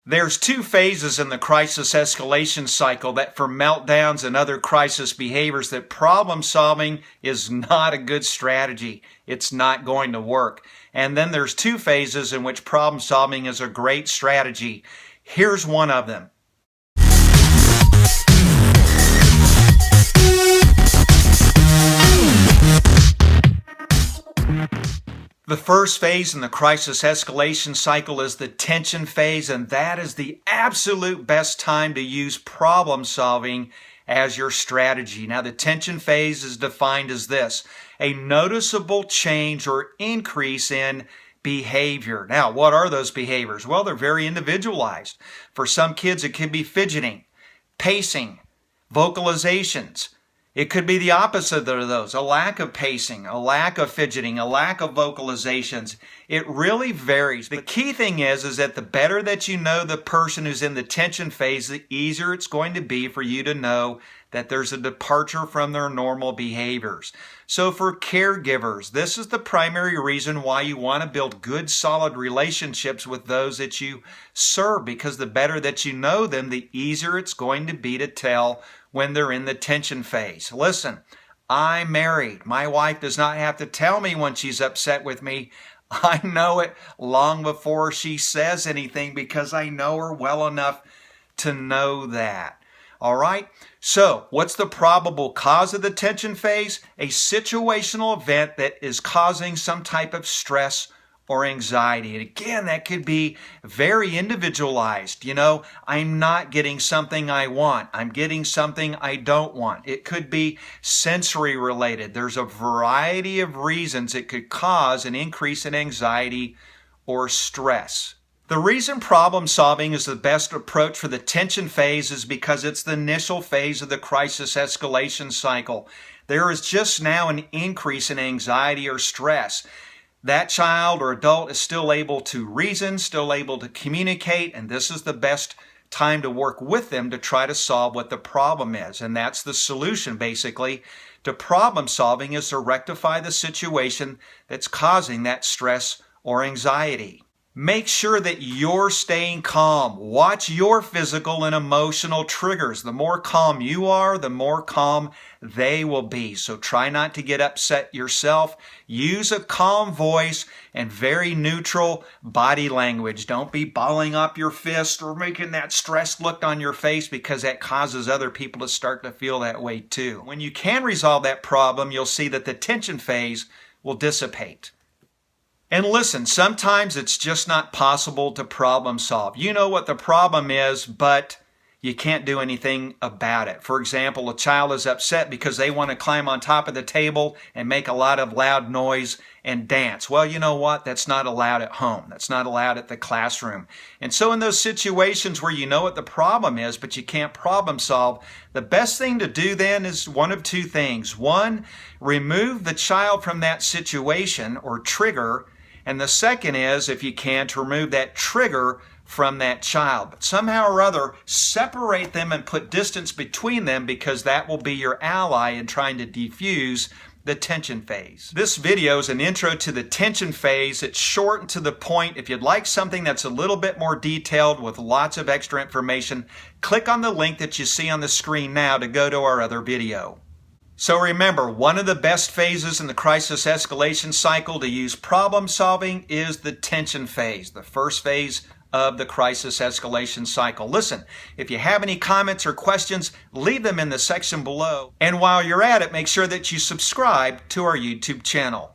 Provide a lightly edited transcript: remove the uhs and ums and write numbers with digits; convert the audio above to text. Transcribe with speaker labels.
Speaker 1: There's two phases in the crisis escalation cycle that for meltdowns and other crisis behaviors that problem solving is not a good strategy. It's not going to work. And then there's two phases in which problem solving is a great strategy. Here's one of them. The first phase in the crisis escalation cycle is the tension phase, and that is the absolute best time to use problem solving as your strategy. Now, the tension phase is defined as this: a noticeable change or increase in behavior. Now, what are those behaviors? Well, they're very individualized. For some kids, it could be fidgeting, pacing, vocalizations. It could be the opposite of those, a lack of pacing, a lack of fidgeting, a lack of vocalizations. It really varies. The key thing is that the better that you know the person who's in the tension phase, the easier it's going to be for you to know that there's a departure from their normal behaviors. So for caregivers, this is the primary reason why you want to build good, solid relationships with those that you serve, because the better that you know them, the easier it's going to be to tell when they're in the tension phase. Listen, I'm married. My wife does not have to tell me when she's upset with me. I know it long before she says anything because I know her well enough to know that. All right? So, what's the probable cause of the tension phase? A situational event that is causing some type of stress or anxiety. And again, that could be very individualized. You know, I'm not getting something I want. I'm getting something I don't want. It could be sensory related. There's a variety of reasons it could cause an increase in anxiety or stress. The reason problem solving is the best approach for the tension phase is because it's the initial phase of the crisis escalation cycle. There is just now an increase in anxiety or stress. That child or adult is still able to reason, still able to communicate, and this is the best time to work with them to try to solve what the problem is. And that's the solution, basically, to problem solving, is to rectify the situation that's causing that stress or anxiety. Make sure that you're staying calm. Watch your physical and emotional triggers. The more calm you are, the more calm they will be. So try not to get upset yourself. Use a calm voice and very neutral body language. Don't be balling up your fist or making that stressed look on your face, because that causes other people to start to feel that way too. When you can resolve that problem, you'll see that the tension phase will dissipate. And listen, sometimes it's just not possible to problem solve. You know what the problem is, but you can't do anything about it. For example, a child is upset because they want to climb on top of the table and make a lot of loud noise and dance. Well, you know what? That's not allowed at home. That's not allowed at the classroom. And so in those situations where you know what the problem is, but you can't problem solve, the best thing to do then is one of two things. One, remove the child from that situation or trigger. And the second is, if you can, to remove that trigger from that child. But somehow or other, separate them and put distance between them, because that will be your ally in trying to defuse the tension phase. This video is an intro to the tension phase. It's short and to the point. If you'd like something that's a little bit more detailed with lots of extra information, click on the link that you see on the screen now to go to our other video. So remember, one of the best phases in the crisis escalation cycle to use problem solving is the tension phase, the first phase of the crisis escalation cycle. Listen, if you have any comments or questions, leave them in the section below. And while you're at it, make sure that you subscribe to our YouTube channel.